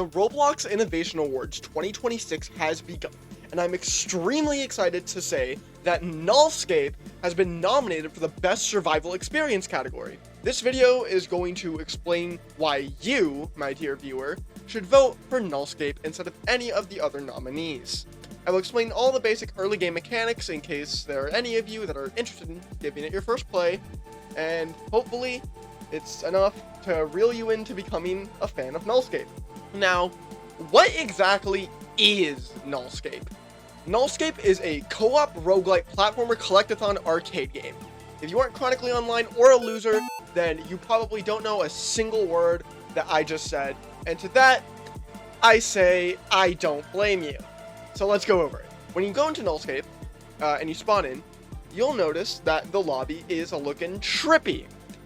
The Roblox Innovation Awards 2026 has begun, and I'm extremely excited to say that Nullscape has been nominated for the Best Survival Experience category. This video is going to explain why you, my dear viewer, should vote for Nullscape instead of any of the other nominees. I will explain all the basic early game mechanics in case there are any of you that are interested in giving it your first play, and hopefully it's enough to reel you into becoming a fan of Nullscape. Now, what exactly is Nullscape? Nullscape is a co-op roguelike platformer collectathon arcade game. If you aren't chronically online or a loser, then you probably don't know a single word that I just said, and to that, I say I don't blame you. So let's go over it. When you go into Nullscape, and you spawn in, you'll notice that the lobby is looking trippy.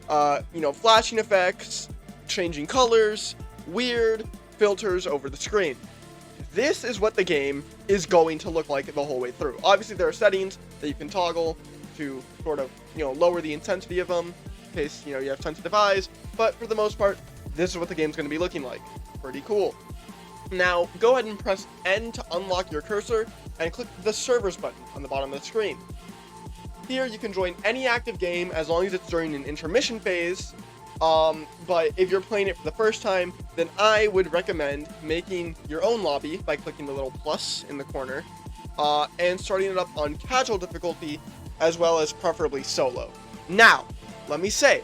Flashing effects, changing colors, weird filters over the screen. This is what the game is going to look like the whole way through. Obviously, there are settings that you can toggle to sort of, lower the intensity of them in case, you have sensitive eyes, but for the most part, this is what the game's going to be looking like. Pretty cool. Now, go ahead and press N to unlock your cursor and click the servers button on the bottom of the screen. Here, you can join any active game as long as it's during an intermission phase, but if you're playing it for the first time, then I would recommend making your own lobby by clicking the little plus in the corner, and starting it up on casual difficulty, as well as preferably solo. Now, let me say,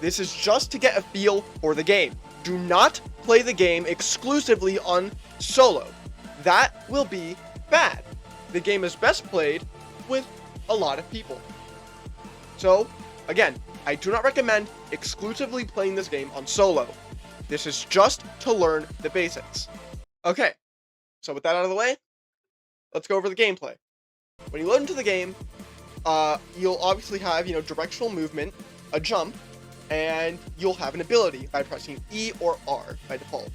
this is just to get a feel for the game. Do not play the game exclusively on solo. That will be bad. The game is best played with a lot of people. So, again, I do not recommend exclusively playing this game on solo. This is just to learn the basics. Okay, so with that out of the way, let's go over the gameplay. When you load into the game, you'll obviously have, directional movement, a jump, and you'll have an ability by pressing E or R by default.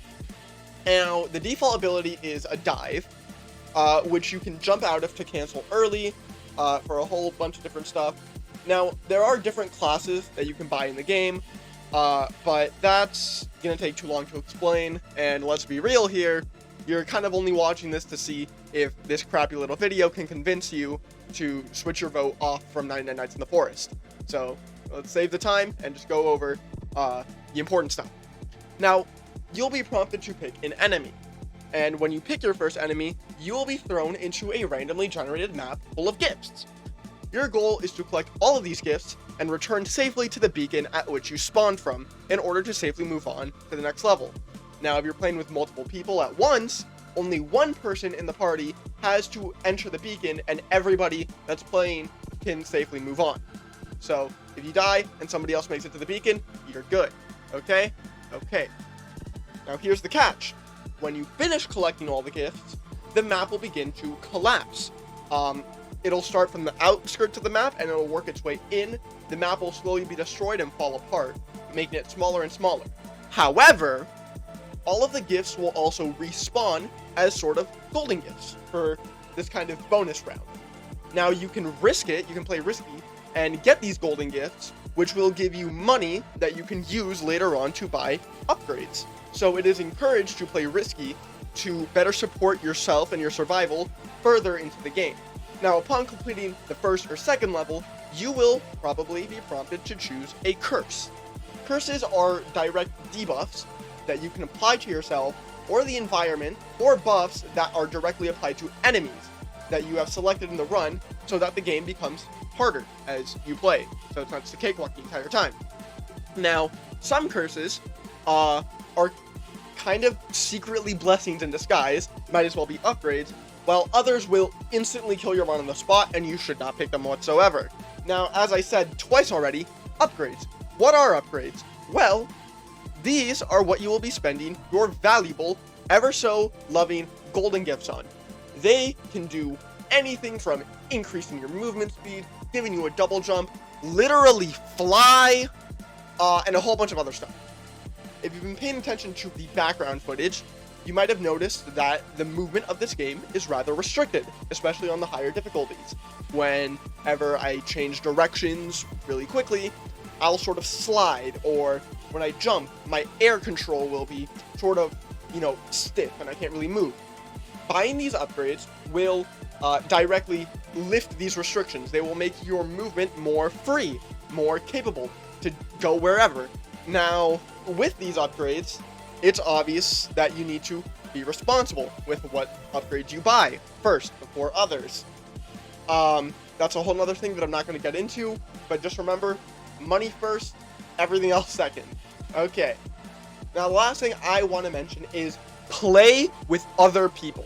Now, the default ability is a dive, which you can jump out of to cancel early, for a whole bunch of different stuff. Now, there are different classes that you can buy in the game, but that's gonna take too long to explain, and let's be real here, you're kind of only watching this to see if this crappy little video can convince you to switch your vote off from 99 Nights in the Forest. So, let's save the time and just go over the important stuff. Now, you'll be prompted to pick an enemy, and when you pick your first enemy, you will be thrown into a randomly generated map full of gifts. Your goal is to collect all of these gifts and return safely to the beacon at which you spawned from in order to safely move on to the next level. Now, if you're playing with multiple people at once, only one person in the party has to enter the beacon and everybody that's playing can safely move on. So, if you die and somebody else makes it to the beacon, you're good. Okay? Okay. Now, here's the catch. When you finish collecting all the gifts, the map will begin to collapse. It'll start from the outskirts of the map and it'll work its way in. The map will slowly be destroyed and fall apart, making it smaller and smaller. However, all of the gifts will also respawn as sort of golden gifts for this kind of bonus round. Now, you can risk it, you can play risky, and get these golden gifts, which will give you money that you can use later on to buy upgrades. So it is encouraged to play risky to better support yourself and your survival further into the game. Now, upon completing the first or second level, you will probably be prompted to choose a curse. Curses are direct debuffs that you can apply to yourself or the environment, or buffs that are directly applied to enemies that you have selected in the run so that the game becomes harder as you play. So it's not just a cakewalk the entire time. Now, some curses are kind of secretly blessings in disguise, might as well be upgrades, while others will instantly kill your run on the spot and you should not pick them whatsoever. Now, as I said twice already, upgrades. What are upgrades? Well, these are what you will be spending your valuable, ever so loving golden gifts on. They can do anything from increasing your movement speed, giving you a double jump, literally fly, and a whole bunch of other stuff. If you've been paying attention to the background footage, you might have noticed that the movement of this game is rather restricted, especially on the higher difficulties. Whenever I change directions really quickly, I'll sort of slide, or when I jump, my air control will be sort of, stiff and I can't really move. Buying these upgrades will directly lift these restrictions. They will make your movement more free, more capable to go wherever. Now, with these upgrades, it's obvious that you need to be responsible with what upgrades you buy first before others. That's a whole nother thing that I'm not going to get into, but just remember, money first, everything else second. Okay. Now, the last thing I want to mention is play with other people.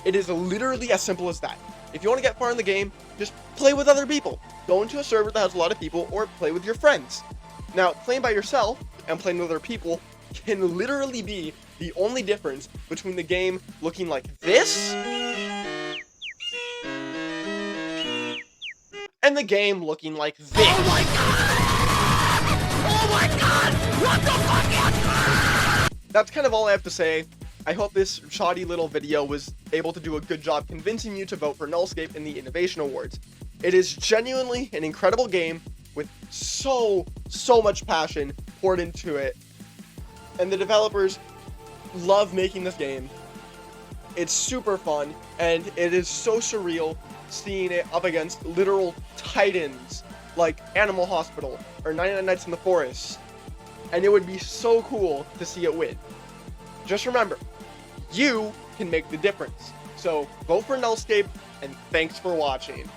It is literally as simple as that. If you want to get far in the game, just play with other people. Go into a server that has a lot of people, or play with your friends. Now, playing by yourself and playing with other people can literally be the only difference between the game looking like this and the game looking like this. Oh my god! Oh my god! What the fuck? That's kind of all I have to say. I hope this shoddy little video was able to do a good job convincing you to vote for Nullscape in the Innovation Awards. It is genuinely an incredible game with so much passion poured into it. And the developers love making this game. It's super fun, and it is so surreal seeing it up against literal titans like Animal Hospital or 99 Nights in the Forest. And it would be so cool to see it win. Just remember, you can make the difference. So vote for Nullscape, and thanks for watching.